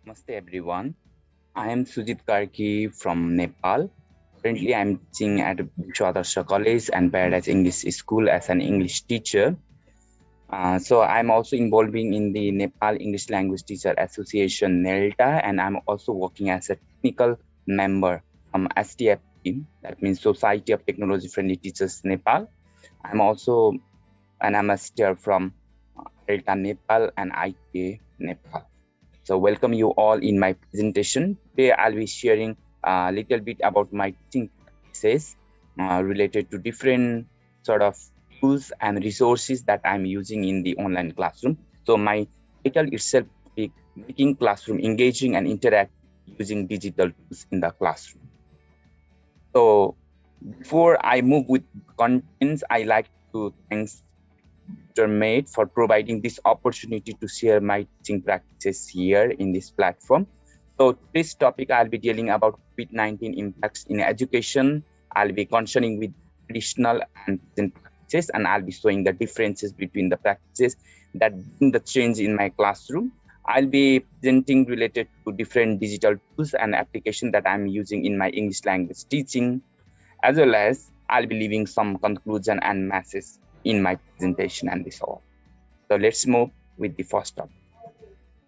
Namaste everyone. I am Sujeet Karki from Nepal. Currently, I'm teaching at Vishwadarsa College and Paradise English School as an English teacher. So I'm also involving in the Nepal English Language Teacher Association NELTA, and I'm also working as a technical member from STF team. That means Society of Technology Friendly Teachers Nepal. I'm also an ambassador from NELTA Nepal and ITA Nepal. So welcome you all in my presentation. Today I'll be sharing a little bit about my teaching practices related to different sort of tools and resources that I'm using in the online classroom. So my title itself is making classroom engaging and interactive using digital tools in the classroom. So before I move with contents, I like to thank Tutormate for providing this opportunity to share my teaching practices here in this platform. So this topic, I'll be dealing about COVID-19 impacts in education. I'll be concerning with traditional and present practices, and I'll be showing the differences between the practices that bring the change in my classroom. I'll be presenting related to different digital tools and applications that I'm using in my English language teaching, as well as I'll be leaving some conclusion and message in my presentation and this all. So let's move with the first topic.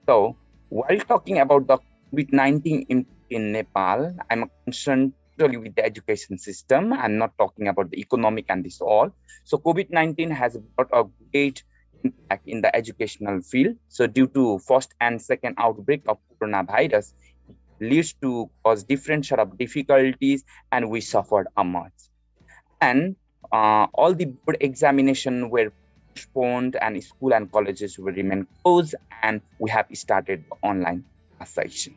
So while talking about the COVID-19 impact in Nepal, I'm concerned totally with the education system. I'm not talking about the economic and this all. So COVID-19 has brought a great impact in the educational field. So due to first and second outbreak of coronavirus, it leads to cause different sort of difficulties, and we suffered a much. And all the board examination were postponed, and school and colleges will remain closed, and we have started online session.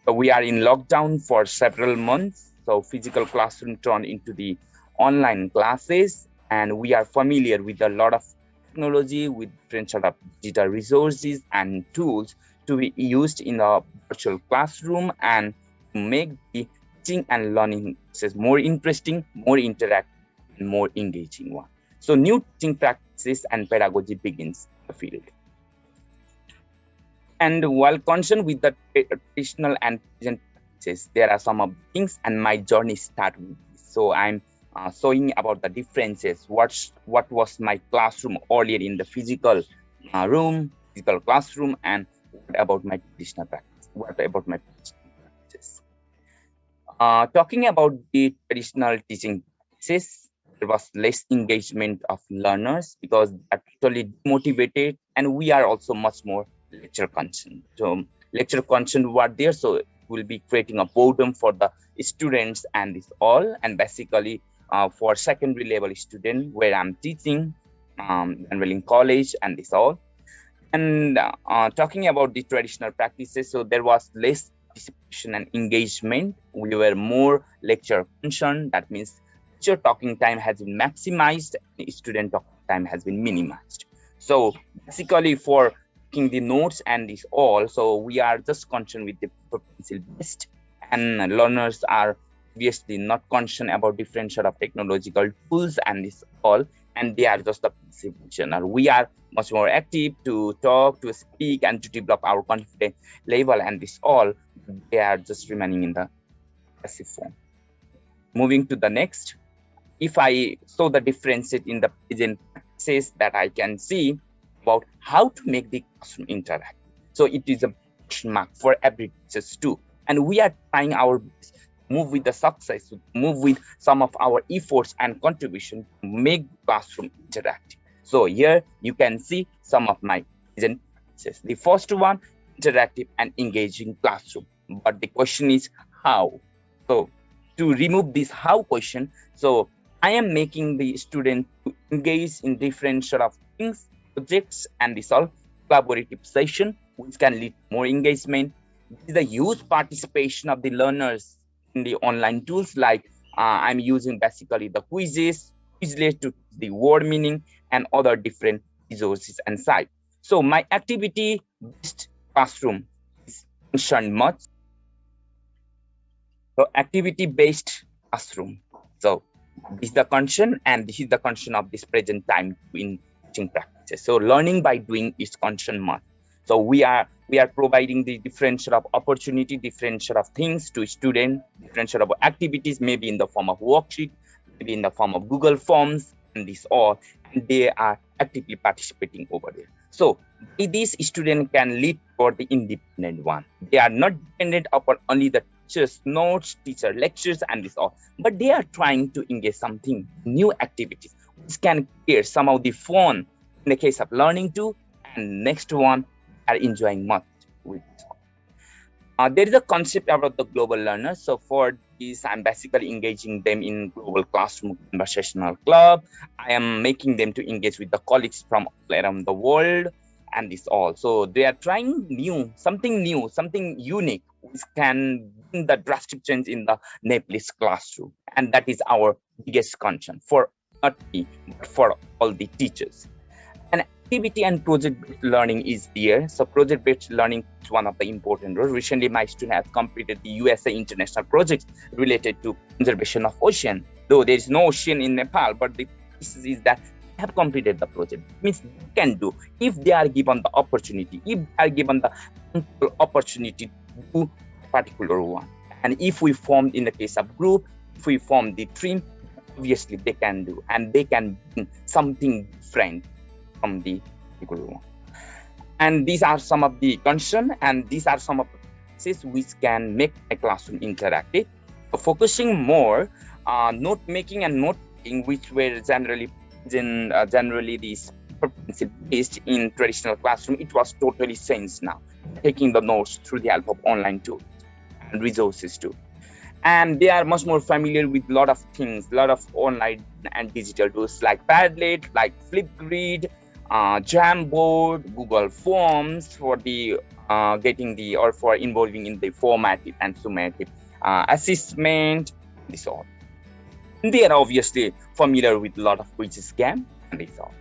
So we are in lockdown for several months. So physical classroom turned into the online classes, and we are familiar with a lot of technology with different sort of digital resources and tools to be used in a virtual classroom and to make the teaching and learning process more interesting, more interactive, and more engaging one. So new teaching practices and pedagogy begins in the field. And while concerned with the traditional and present practices, there are some of the things, and my journey starts with this. So I'm showing about the differences. What was my classroom earlier in the physical room, physical classroom, and what about my traditional practice? What about my traditional practices? Talking about the traditional teaching practices, there was less engagement of learners because they are totally demotivated, and we are also much more lecture concerned. So lecture concerned were there, so it will be creating a boredom for the students and this all. And basically for secondary level student where I'm teaching, generally in college and this all. And talking about the traditional practices, so there was less participation and engagement. We were more lecture concerned. That means lecture talking time has been maximized, and student talking time has been minimized. So basically for taking the notes and this all, so we are just concerned with the pencil based, and learners are obviously not concerned about different sort of technological tools and this all, and they are just a passive listener. We are much more active to talk, to speak, and to develop our confidence level and this all. They are just remaining in the passive form. Moving to the next, if I show the differences in the present practices that I can see about how to make the classroom interactive. So it is a question mark for every teacher too, and we are trying our best to move with the success, to move with some of our efforts and contribution to make the classroom interactive. So here you can see some of my present practices. The first one, interactive and engaging classroom. But the question is how? So to remove this how question, so I am making the student to engage in different sort of things, projects, and this all collaborative session, which can lead to more engagement. This is a huge participation of the learners in the online tools, like I'm using basically the quizzes, Quizlet to the word meaning, and other different resources and sites. So my activity-based classroom is concerned much So activity-based classroom. So this is the concern, and this is the concern of this present time in teaching practices. So learning by doing is concern must. So we are providing the different sort of opportunity, different sort of things to students, different sort of activities, maybe in the form of worksheet, maybe in the form of Google Forms, and this all, and they are actively participating over there. So this student can lead for the independent one. They are not dependent upon only the teacher's notes, teacher lectures, and this all, but they are trying to engage something new activities which can create some of the fun in the case of learning too. And next one, are enjoying much with. There is a concept about the global learners. So for this, I'm basically engaging them in global classroom conversational club. I am making them to engage with the colleagues from all around the world, and this all. So they are trying something new, something unique, which can bring the drastic change in the Nepalese classroom. And that is our biggest concern for not me, but for all the teachers. And activity and project-based learning is there. So project-based learning is one of the important roles. Recently, my student has completed the USA international project related to conservation of ocean. Though there is no ocean in Nepal, but the issue is that they have completed the project. It means they can do if they are given the opportunity, if they are given the opportunity to do a particular one. And if we form in the case of group, if we form the team, obviously they can do, and they can bring something different from the particular one. And these are some of the concerns, and these are some of the practices which can make a classroom interactive. So focusing more on note making and note taking, which were generally these based in traditional classroom, it was totally changed now. Taking the notes through the help of online tools and resources too. And they are much more familiar with a lot of things, a lot of online and digital tools like Padlet, like Flipgrid, Jamboard, Google Forms for the getting the or for involving in the formative and summative assessment, this all. And they are obviously familiar with a lot of quizzes game and this all.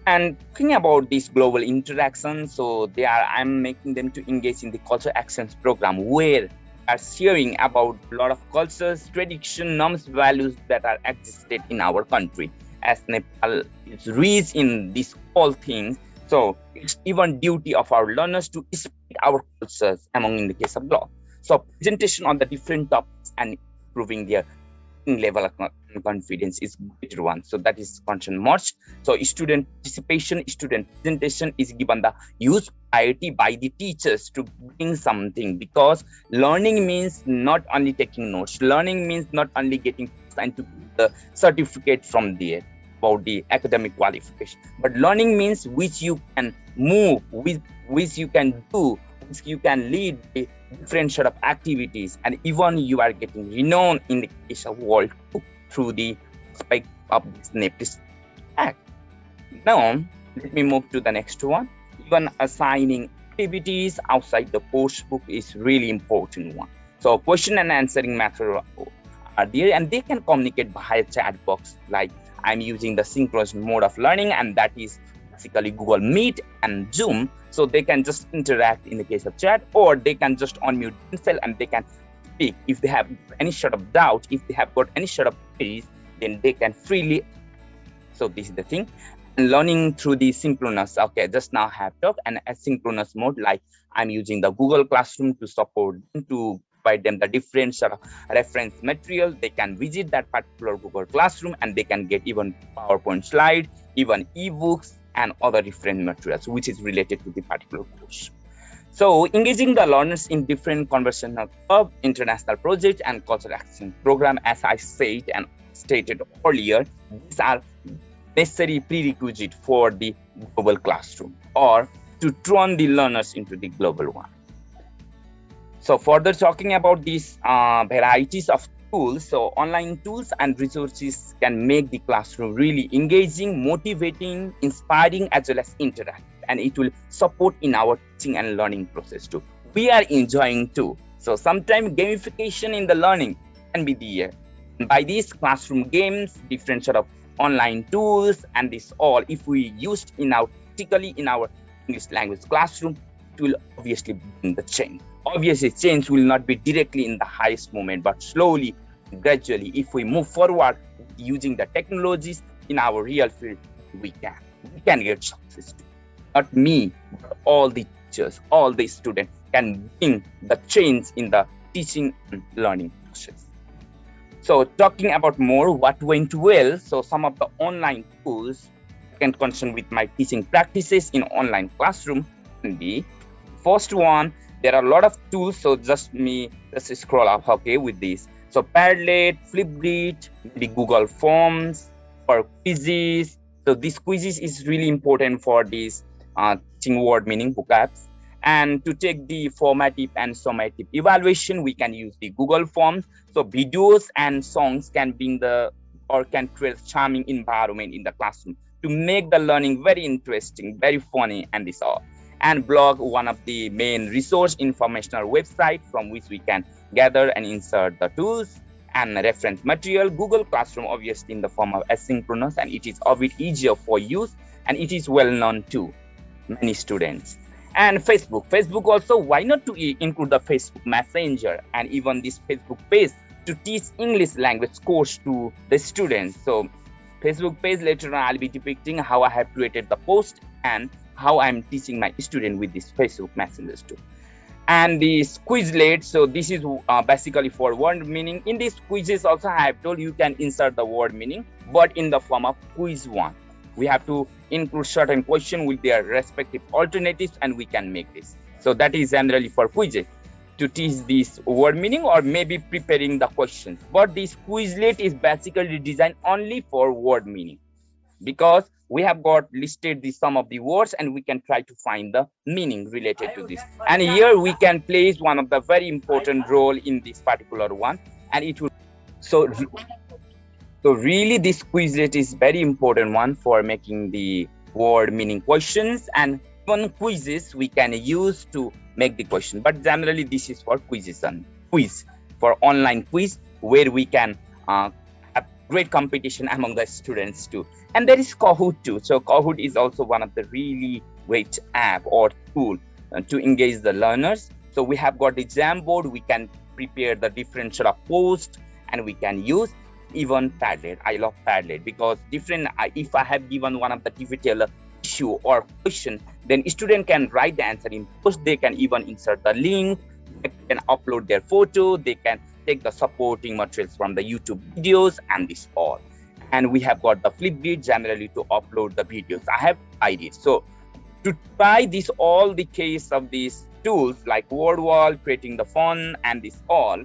And thinking about this global interaction, so I'm making them to engage in the culture actions program where are sharing about a lot of cultures, tradition, norms, values that are existed in our country. As Nepal is rich in these all things, so it's even duty of our learners to spread our cultures among in the case of law. So presentation on the different topics and improving their level of confidence is greater one. So that is concern much. So student participation, student presentation is given the huge priority by the teachers to bring something, because learning means not only taking notes, learning means not only getting assigned to the certificate from there about the academic qualification, but learning means which you can move, which you can do, which you can lead a different set of activities, and even you are getting renowned in the case of world through the aspect of this Nepalese act. Now, let me move to the next one. Even assigning activities outside the course book is really important one. So question and answering method are there, and they can communicate via chat box. Like I'm using the synchronous mode of learning, and that is basically Google Meet and Zoom. So they can just interact in the case of chat, or they can just unmute themselves and they can speak. If they have any sort of doubt, if they have got any sort of queries, then they can freely. So this is the thing. And learning through the synchronous, okay, just now I have talked, and asynchronous mode, like I'm using the Google Classroom to support them, to provide them the different sort of reference material. They can visit that particular Google Classroom and they can get even PowerPoint slide, even ebooks and other different materials which is related to the particular course. So engaging the learners in different conversational club, international project and cultural action program, as I said and stated earlier, these are necessary prerequisite for the global classroom or to turn the learners into the global one. So further talking about these varieties of tools, so online tools and resources can make the classroom really engaging, motivating, inspiring, as well as interactive, and it will support in our teaching and learning process too. We are enjoying too. So sometimes gamification in the learning can be there. By these classroom games, different sort of online tools, and this all, if we used in our particularly in our English language classroom, it will obviously bring the change. Obviously, change will not be directly in the highest moment, but slowly, gradually, if we move forward using the technologies in our real field, we can get success. Not me, but all the teachers, all the students can bring the change in the teaching and learning process. So talking about more what went well, so some of the online tools I can concern with my teaching practices in online classroom can be, first one, there are a lot of tools, so just scroll up, okay, with this. So Padlet, Flipgrid, maybe Google Forms or quizzes. So these quizzes is really important for this teaching word meaning vocabs. And to take the formative and summative evaluation, we can use the Google Forms. So videos and songs can bring can create charming environment in the classroom to make the learning very interesting, very funny, and this all. And blog, one of the main resource informational website from which we can gather and insert the tools. And reference material, Google Classroom, obviously in the form of asynchronous, and it is a bit easier for use, and it is well known to many students. And Facebook also, why not to include the Facebook Messenger and even this Facebook page to teach English language course to the students. So Facebook page, later on I'll be depicting how I have created the post and how I'm teaching my student with this Facebook Messenger too. And the Quizlet, so this is basically for word meaning. In these quizzes also I have told you can insert the word meaning, but in the form of quiz one. We have to include certain question with their respective alternatives, and we can make this. So that is generally for quizzes to teach this word meaning or maybe preparing the questions. But this Quizlet is basically designed only for word meaning, because we have got listed some of the words and we can try to find the meaning related to this. And here we can place one of the very important role in this particular one, and it will so really this Quizlet is very important one for making the word meaning questions, and even quizzes we can use to make the question. But generally this is for quizzes and quiz, for online quiz where we can have great competition among the students too. And there is Kahoot too. So Kahoot is also one of the really great app or tool to engage the learners. So we have got the Jamboard, we can prepare the different sort of posts, and we can use even Padlet. I love Padlet because if I have given one of the difficult issue or question, then student can write the answer in post. They can even insert the link, they can upload their photo, they can take the supporting materials from the YouTube videos, and this all. And we have got the Flipgrid generally to upload the videos. I have ideas. So to try this, all the case of these tools like word wall, creating the font, and this all,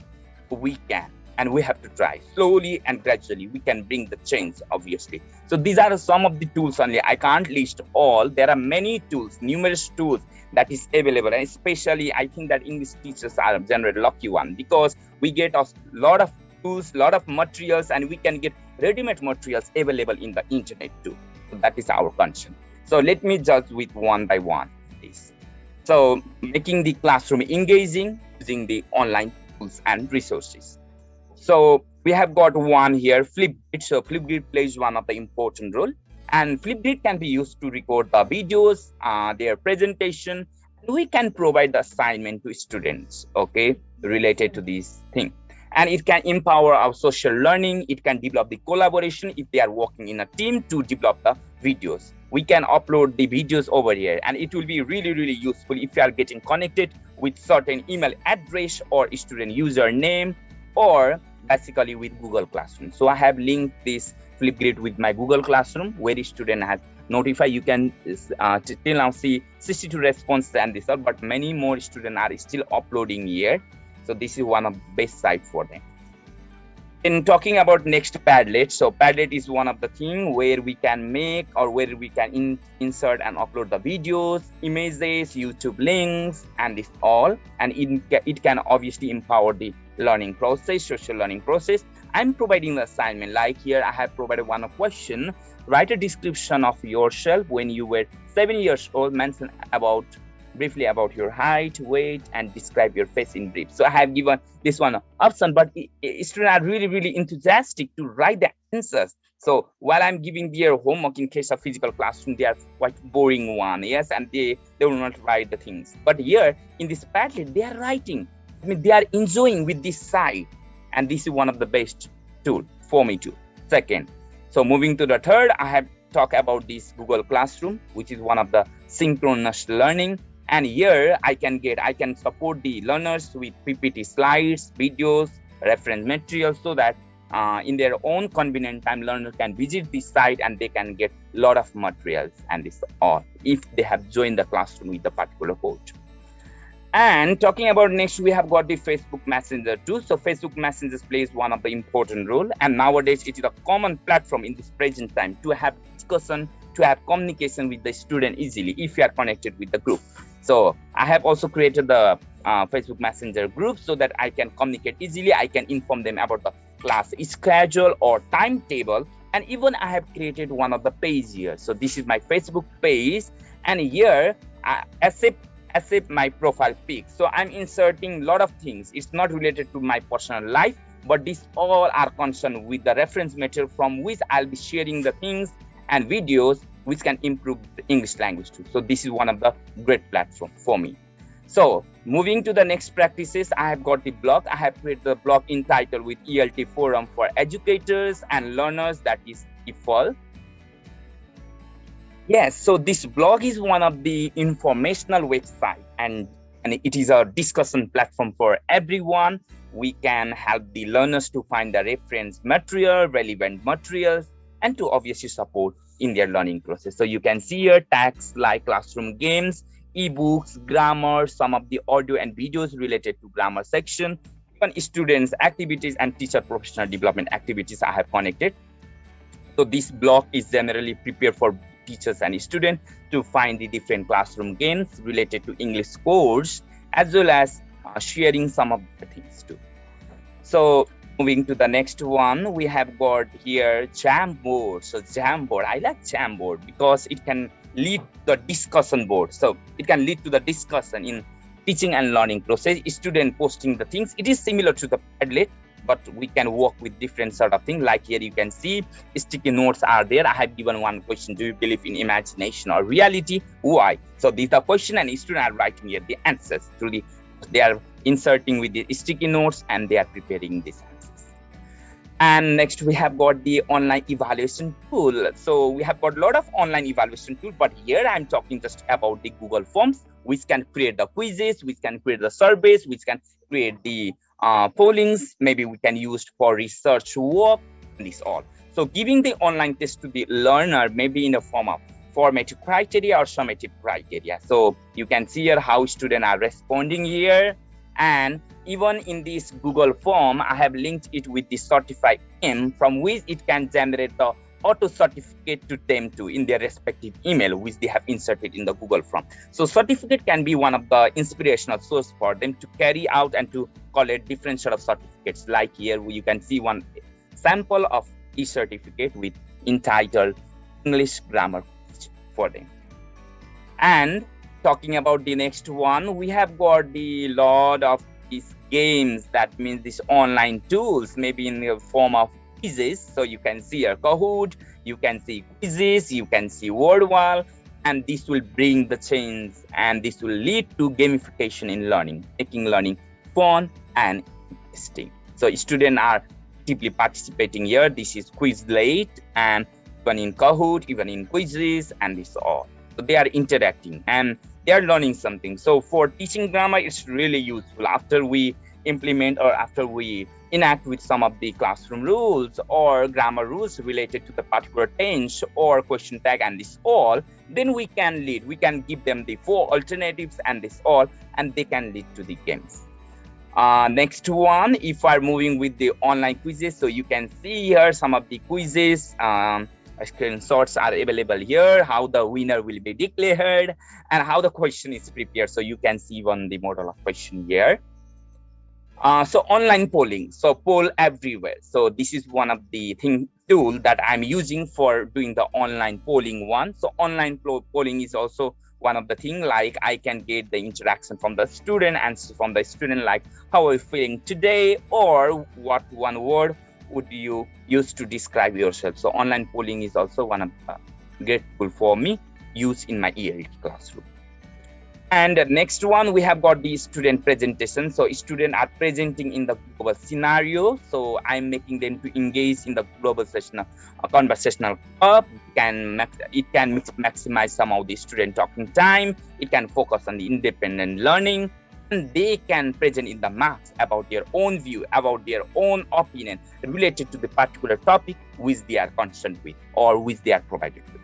we can. And we have to try slowly and gradually. We can bring the change, obviously. So these are some of the tools only. I can't list all. There are many tools, numerous tools that is available. And especially, I think that English teachers are generally lucky one, because we get a lot of tools, lot of materials, and we can get ready-made materials available in the internet too. So that is our concern. So let me judge with one by one this. So making the classroom engaging using the online tools and resources. So we have got one here, Flipgrid. So Flipgrid plays one of the important role, and Flipgrid can be used to record the videos, their presentation, and we can provide the assignment to students, okay, related to this thing. And it can empower our social learning. It can develop the collaboration if they are working in a team to develop the videos. We can upload the videos over here, and it will be really, really useful if you are getting connected with certain email address or student username, or basically with Google Classroom. So I have linked this Flipgrid with my Google Classroom, where the student has notified. You can till now see 62 responses and this all, but many more students are still uploading here. So this is one of the best sites for them. In talking about next, Padlet. So Padlet is one of the things where we can make, or where we can insert and upload the videos, images, YouTube links, and this all. And it can obviously empower the learning process, social learning process. I'm providing the assignment. Like here, I have provided one question. Write a description of yourself when you were 7 years old. Mention about briefly about your height, weight, and describe your face in brief. So I have given this one option, but students are really enthusiastic to write the answers. So while I'm giving their homework in case of physical classroom, they are quite boring one, yes, and they will not write the things. But here in this Padlet, they are writing. I mean, they are enjoying with this side, and this is one of the best tool for me too. Second, so moving to the third, I have talked about this Google Classroom, which is one of the synchronous learning. And here I can support the learners with PPT slides, videos, reference materials, so that in their own convenient time, learners can visit this site and they can get a lot of materials, and this all if they have joined the classroom with the particular code. And talking about next, we have got the Facebook Messenger too. So Facebook Messenger plays one of the important role, and nowadays it is a common platform in this present time to have discussion, to have communication with the student easily if you are connected with the group. So I have also created the Facebook Messenger group so that I can communicate easily. I can inform them about the class schedule or timetable, and even I have created one of the page here. So this is my Facebook page, and here accept my profile pic. So I'm inserting a lot of things. It's not related to my personal life, but these all are concerned with the reference material from which I'll be sharing the things and videos which can improve the English language too. So this is one of the great platform for me. So moving to the next practices, I have got the blog. I have created the blog entitled with ELT Forum for Educators and Learners, that is EFL. Yes, so this blog is one of the informational website, and it is a discussion platform for everyone. We can help the learners to find the reference material, relevant materials, and to obviously support in their learning process. So you can see here tags like classroom games, ebooks, grammar, some of the audio and videos related to grammar section, even students activities and teacher professional development activities I have connected. So this blog is generally prepared for teachers and students to find the different classroom games related to English course, as well as sharing some of the things too. So moving to the next one, we have got here Jamboard. So Jamboard, I like Jamboard because it can lead the discussion board. So it can lead to the discussion in teaching and learning process. Student posting the things. It is similar to the Padlet, but we can work with different sort of thing. Like here you can see sticky notes are there. I have given one question: do you believe in imagination or reality? Why? So these are question, and students are writing here the answers through the, they are inserting with the sticky notes and they are preparing these answers. And next we have got the online evaluation tool. So we have got a lot of online evaluation tool, but here I'm talking just about the Google Forms, which can create the quizzes, which can create the surveys, which can create the pollings, maybe we can use for research work, and this all. So giving the online test to the learner, maybe in the form of formative criteria or summative criteria. So you can see here how students are responding here, and even in this Google form, I have linked it with the Certify M, from which it can generate the auto certificate to them too in their respective email, which they have inserted in the Google form. So certificate can be one of the inspirational source for them to carry out and to collect different sort of certificates. Like here you can see one sample of e-certificate with entitled English grammar for them. And talking about the next one, we have got the lot of these games, that means these online tools, maybe in the form of quizzes. So you can see your Kahoot, you can see quizzes, you can see word wall, and this will bring the change, and this will lead to gamification in learning, making learning fun and interesting. So students are actively participating here. This is Quizlet, and even in Kahoot, even in quizzes, and this all. So they are interacting and they are learning something. So for teaching grammar, it's really useful after we implement or after we enact with some of the classroom rules or grammar rules related to the particular tense or question tag and this all, then we can lead, we can give them the 4 alternatives and this all, and they can lead to the games. Next one, if I'm moving with the online quizzes, so you can see here some of the quizzes, screenshots are available here, how the winner will be declared and how the question is prepared. So you can see one the model of question here. So online polling, so poll everywhere. So this is one of the tool that I'm using for doing the online polling one. So online polling is also one of the thing, like I can get the interaction from the student, and from the student like, how are you feeling today, or what one word would you use to describe yourself. So online polling is also one of the great tool for me use in my ELT classroom. And next one, we have got the student presentation. So students are presenting in the global scenario. So I'm making them to engage in the global session, conversational club. It can maximize some of the student talking time. It can focus on the independent learning. And they can present in the marks about their own view, about their own opinion related to the particular topic which they are concerned with or which they are provided with.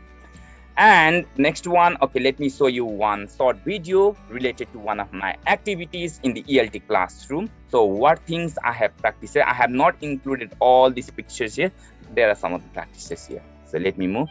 And next one, okay, let me show you one short video related to one of my activities in the ELT classroom. So what things I have practiced, I have not included all these pictures here. There are some of the practices here. So let me move.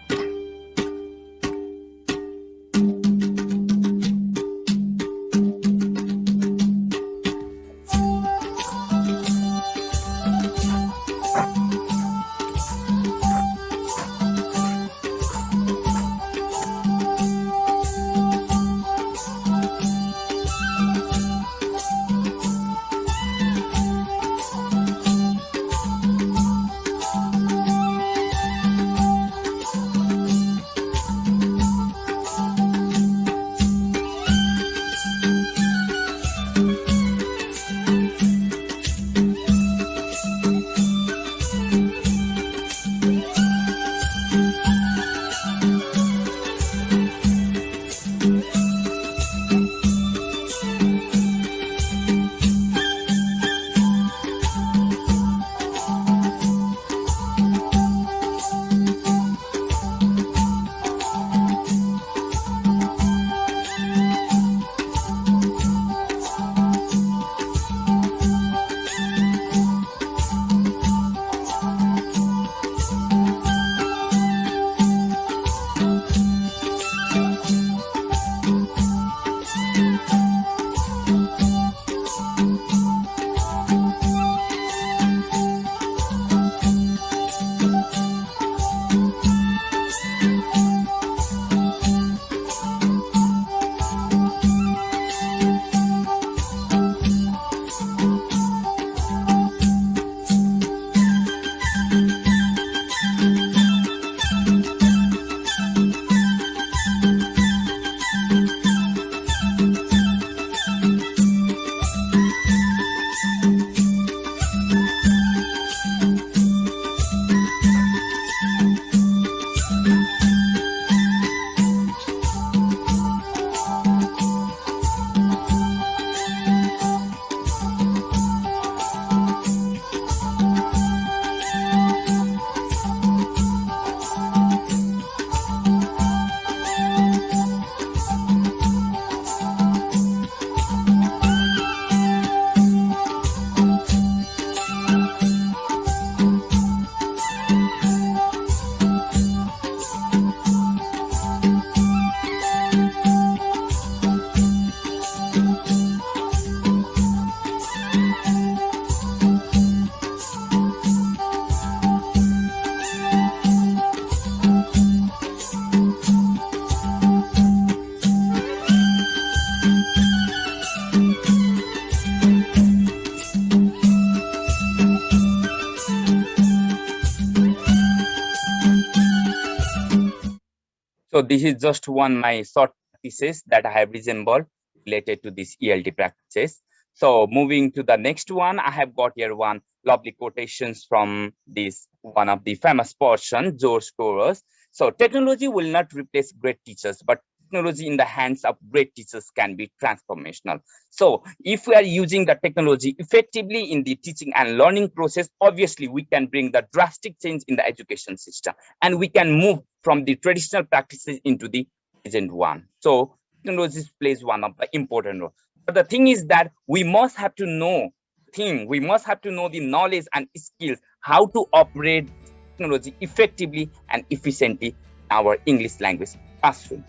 So this is just one my short practices that I have resembled related to this ELT practices. So moving to the next one, I have got here one lovely quotations from this one of the famous person, George Soros. So technology will not replace great teachers, but technology in the hands of great teachers can be transformational. So if we are using the technology effectively in the teaching and learning process, obviously we can bring the drastic change in the education system, and we can move from the traditional practices into the present one. So technology plays one of the important role. But the thing is that we must have to know we must have to know the knowledge and skills how to operate technology effectively and efficiently in our English language classroom.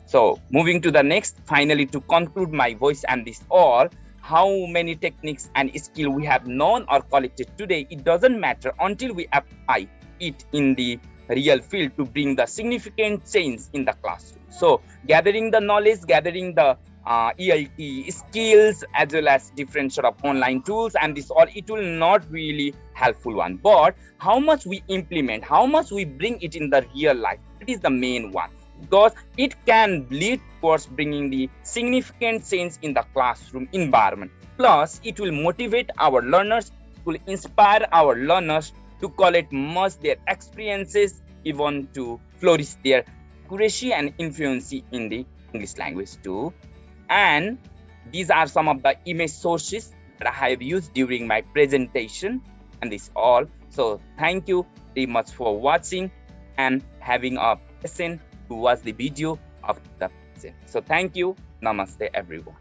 So moving to the next, finally, to conclude my voice and this all, how many techniques and skill we have known or collected today, it doesn't matter until we apply it in the real field to bring the significant change in the classroom. So gathering the knowledge, gathering the ELT skills, as well as different sort of online tools, and this all, it will not really helpful one. But how much we implement, how much we bring it in the real life, it is the main one, because it can lead towards bringing the significant change in the classroom environment. Plus, it will motivate our learners, it will inspire our learners to collect much their experiences, even to flourish their accuracy and fluency in the English language too. And these are some of the image sources that I have used during my presentation, and this all. So thank you very much for watching and having a patience to watch the video of the present. So thank you. Namaste everyone.